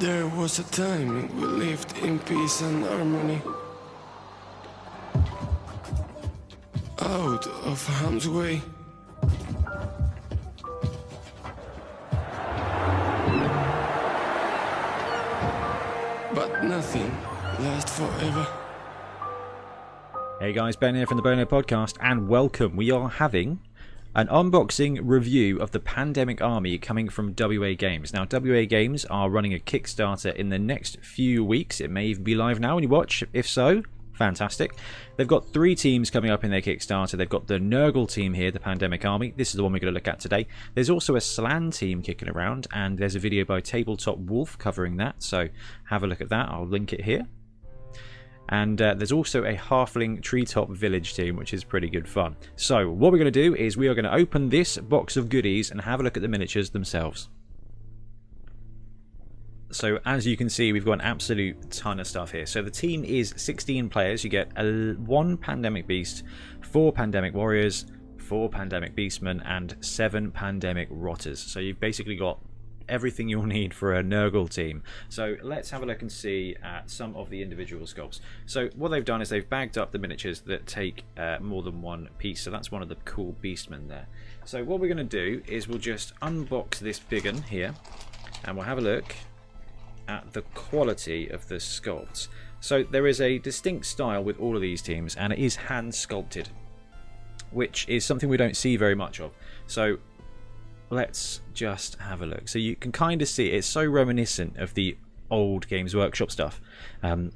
There was a time we lived in peace and harmony. Out of harm's way. But nothing lasts forever. Hey guys, Ben here from the Bonehead podcast, and welcome. We are having an unboxing review of the Pandemic Army coming from WA Games. Now, WA Games are running a Kickstarter in the next few weeks. It may even be live now when you watch. If so, fantastic. They've got 3 teams coming up in their Kickstarter. They've got the Nurgle team here, the Pandemic Army. This is the one we're going to look at today. There's also a Slann team kicking around, and there's a video by Tabletop Wolf covering that, so have a look at that. I'll link it here. And there's also a Halfling Treetop Village team, which is pretty good fun. So what we're going to do is we are going to open this box of goodies and have a look at the miniatures themselves. So as you can see, we've got an absolute ton of stuff here. So the team is 16 players. You get 1 Pandemic Beast, 4 Pandemic Warriors, 4 Pandemic Beastmen, and 7 Pandemic Rotters. So you've basically got everything you'll need for a Nurgle team. So let's have a look and see at some of the individual sculpts. So what they've done is they've bagged up the miniatures that take more than 1 piece. So that's one of the cool beastmen there. So what we're going to do is we'll just unbox this big one here, and we'll have a look at the quality of the sculpts. So there is a distinct style with all of these teams, and it is hand sculpted, which is something we don't see very much of. So let's just have a look. So you can kind of see it's so reminiscent of the old Games Workshop stuff,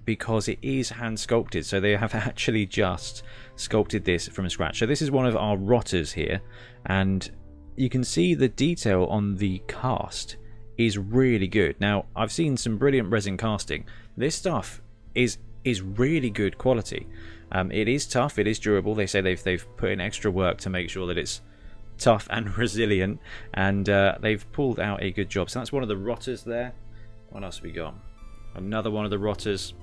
because it is hand sculpted. So they have actually just sculpted this from scratch. So this is one of our rotters here, and you can see the detail on the cast is really good. Now, I've seen some brilliant resin casting. This stuff is really good quality. It is tough, it is durable. They say they've put in extra work to make sure that it's tough and resilient, and they've pulled out a good job. So that's one of the rotters there. What else have we got? Another one of the rotters.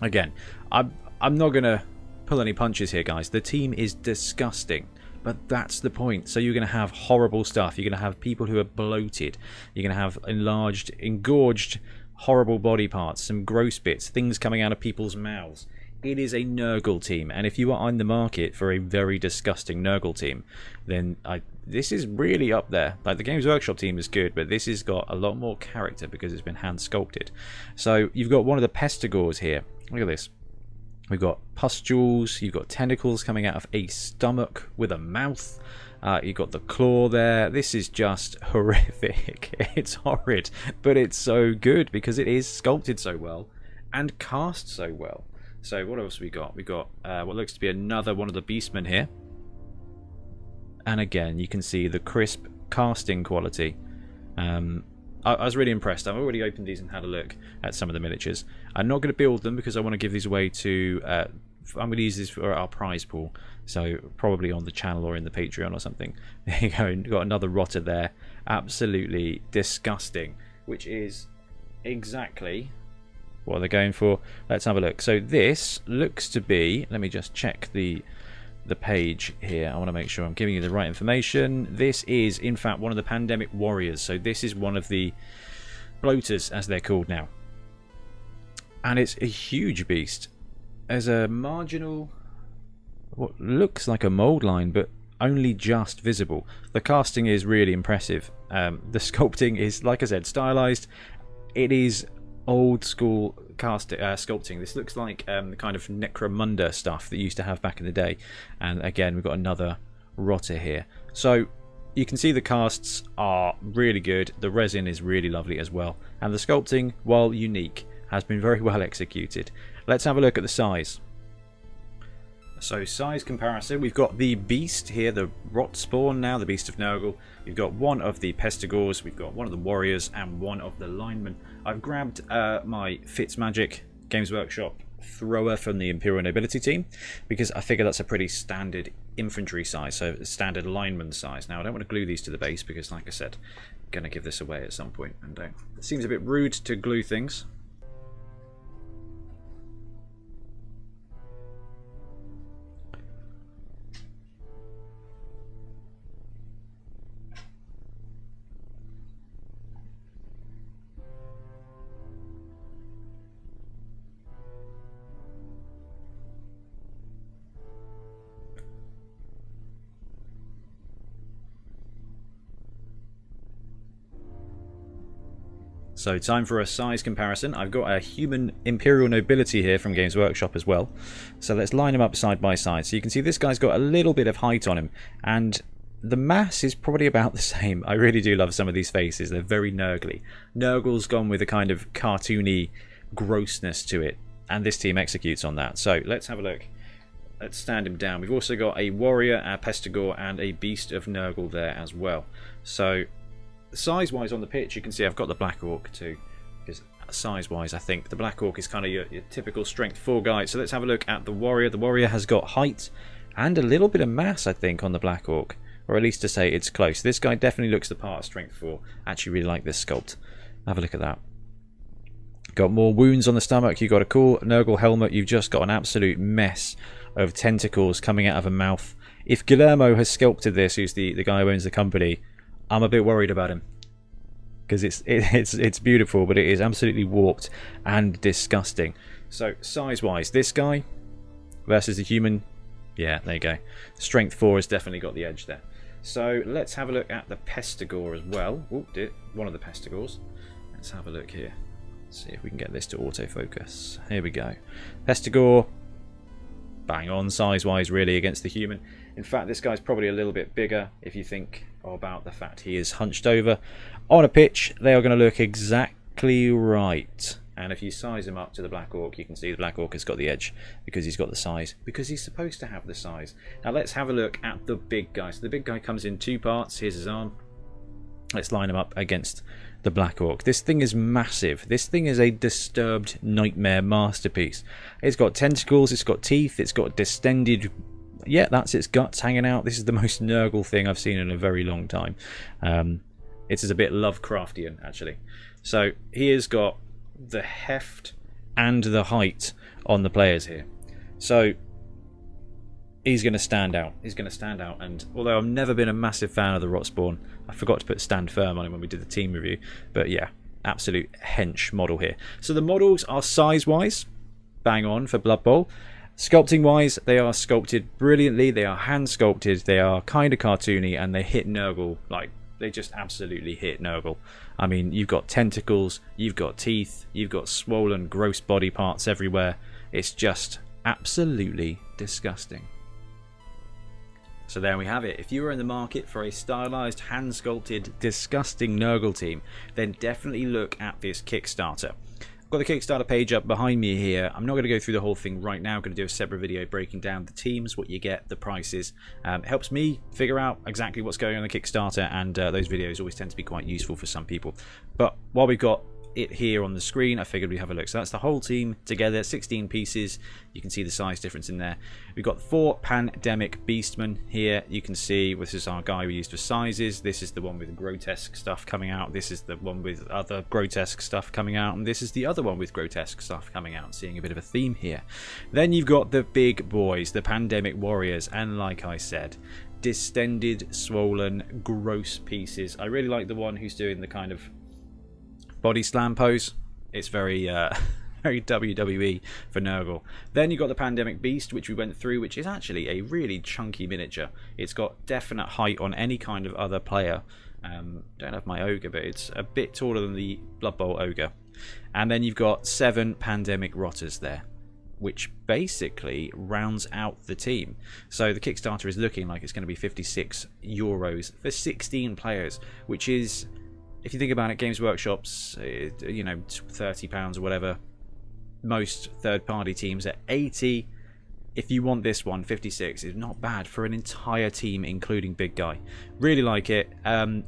Again, I'm not gonna pull any punches here, guys. The team is disgusting, but that's the point. So you're gonna have horrible stuff. You're gonna have people who are bloated. You're gonna have enlarged, engorged, horrible body parts, some gross bits, things coming out of people's mouths. It is a Nurgle team, and if you are on the market for a very disgusting Nurgle team, then this is really up there. Like, the Games Workshop team is good, but this has got a lot more character because it's been hand sculpted. So you've got one of the Pestigors here. Look at this. We've got pustules, you've got tentacles coming out of a stomach with a mouth. You've got the claw there. This is just horrific. It's horrid, but it's so good because it is sculpted so well and cast so well. So what else have we got? We've got what looks to be another one of the beastmen here. And again, you can see the crisp casting quality. I was really impressed. I've already opened these and had a look at some of the miniatures. I'm not going to build them because I want to give these away to... I'm going to use this for our prize pool. So probably on the channel or in the Patreon or something. There you go. You've got another rotter there. Absolutely disgusting. Which is exactly what they're going for. Let's have a look. So this looks to be... Let me just check the page here. I want to make sure I'm giving you the right information. This is in fact one of the Pandemic Warriors. So this is one of the bloaters, as they're called now, and it's a huge beast. There's a marginal, what looks like a mold line, but only just visible. The casting is really impressive. The sculpting is, like I said, stylized. It is old school sculpting. This looks like the kind of Necromunda stuff that you used to have back in the day. And again, we've got another rotter here. So you can see the casts are really good. The resin is really lovely as well. And the sculpting, while unique, has been very well executed. Let's have a look at the size. So size comparison, we've got the beast here, the rot spawn now, the beast of Nurgle. We've got one of the Pestigors, we've got one of the warriors, and one of the linemen. I've grabbed my Fitzmagic Games Workshop thrower from the Imperial Nobility team because I figure that's a pretty standard infantry size, so standard lineman size. Now I don't want to glue these to the base because, like I said, I'm going to give this away at some point, and it seems a bit rude to glue things. So time for a size comparison. I've got a human Imperial Nobility here from Games Workshop as well. So let's line them up side by side. So you can see this guy's got a little bit of height on him, and the mass is probably about the same. I really do love some of these faces. They're very Nurgly. Nurgle's gone with a kind of cartoony grossness to it, and this team executes on that. So let's have a look. Let's stand him down. We've also got a warrior, a Pestigor, and a beast of Nurgle there as well. So size-wise on the pitch, you can see I've got the Black Orc too, because size-wise I think the Black Orc is kind of your typical strength 4 guy. So let's have a look at the warrior. The warrior has got height and a little bit of mass, I think, on the Black Orc, or at least to say it's close. This guy definitely looks the part of strength 4. Actually really like this sculpt. Have a look at that. Got more wounds on the stomach. You've got a cool Nurgle helmet. You've just got an absolute mess of tentacles coming out of a mouth. If Guillermo has sculpted this, who's the guy who owns the company, I'm a bit worried about him, because it's beautiful, but it is absolutely warped and disgusting. So size-wise, this guy versus the human, yeah, there you go. Strength 4 has definitely got the edge there. So let's have a look at the Pestigor as well. Oh, one of the Pestigors. Let's have a look here. Let's see if we can get this to autofocus. Here we go. Pestigor, bang on size-wise really against the human. In fact, this guy's probably a little bit bigger if you think about the fact he is hunched over. On a pitch, they are going to look exactly right. And if you size him up to the Black Orc, you can see the Black Orc has got the edge because he's got the size, because he's supposed to have the size. Now let's have a look at the big guy. So the big guy comes in 2 parts. Here's his arm. Let's line him up against the Black Orc. This thing is massive. This thing is a disturbed nightmare masterpiece. It's got tentacles, it's got teeth, it's got distended... Yeah, that's its guts hanging out. This is the most Nurgle thing I've seen in a very long time. It is a bit Lovecraftian, actually. So he has got the heft and the height on the players here. So he's going to stand out. He's going to stand out. And although I've never been a massive fan of the Rotspawn, I forgot to put stand firm on him when we did the team review. But yeah, absolute hench model here. So the models are size-wise bang on for Blood Bowl. Sculpting wise, they are sculpted brilliantly. They are hand sculpted. They are kind of cartoony, and they hit Nurgle. Like, they just absolutely hit Nurgle. I mean, you've got tentacles, you've got teeth, you've got swollen, gross body parts everywhere. It's just absolutely disgusting. So there we have it. If you are in the market for a stylized, hand sculpted, disgusting Nurgle team, then definitely look at this Kickstarter. Got the Kickstarter page up behind me here. I'm not going to go through the whole thing right now. I'm going to do a separate video breaking down the teams, what you get, the prices. It helps me figure out exactly what's going on the Kickstarter, and those videos always tend to be quite useful for some people. But while we've got it here on the screen, I figured we'd have a look. So that's the whole team together, 16 pieces. You can see the size difference in there. We've got 4 Pandemic Beastmen here. You can see this is our guy we used for sizes. This is the one with grotesque stuff coming out. This is the one with other grotesque stuff coming out. And this is the other one with grotesque stuff coming out. Seeing a bit of a theme here. Then you've got the big boys, the Pandemic Warriors. And like I said, distended, swollen, gross pieces. I really like the one who's doing the kind of body slam pose. It's very very WWE for Nurgle. Then you've got the Pandemic Beast, which we went through, which is actually a really chunky miniature. It's got definite height on any kind of other player. Don't have my ogre, but it's a bit taller than the Blood Bowl ogre. And then you've got 7 Pandemic Rotters there, which basically rounds out the team. So the Kickstarter is looking like it's going to be €56 for 16 players, which is, if you think about it, Games Workshop's, you know, £30 or whatever. Most third-party teams are 80. If you want this one, 56 is not bad for an entire team, including Big Guy. Really like it. I'm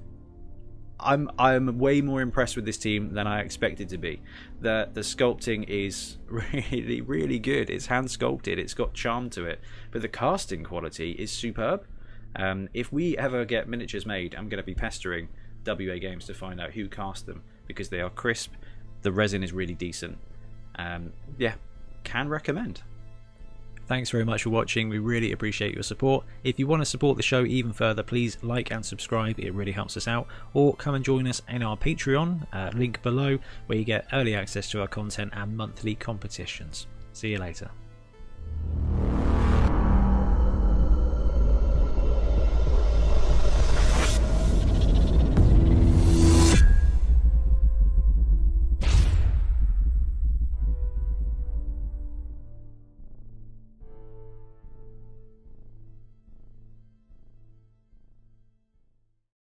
way more impressed with this team than I expected to be. The sculpting is really good. It's hand sculpted. It's got charm to it, but the casting quality is superb. If we ever get miniatures made, I'm going to be pestering WA Games to find out who cast them, because they are crisp. The resin is really decent. Yeah, can recommend. Thanks very much for watching. We really appreciate your support. If you want to support the show even further, please like and subscribe. It really helps us out. Or come and join us in our Patreon, link below, where you get early access to our content and monthly competitions. See you later.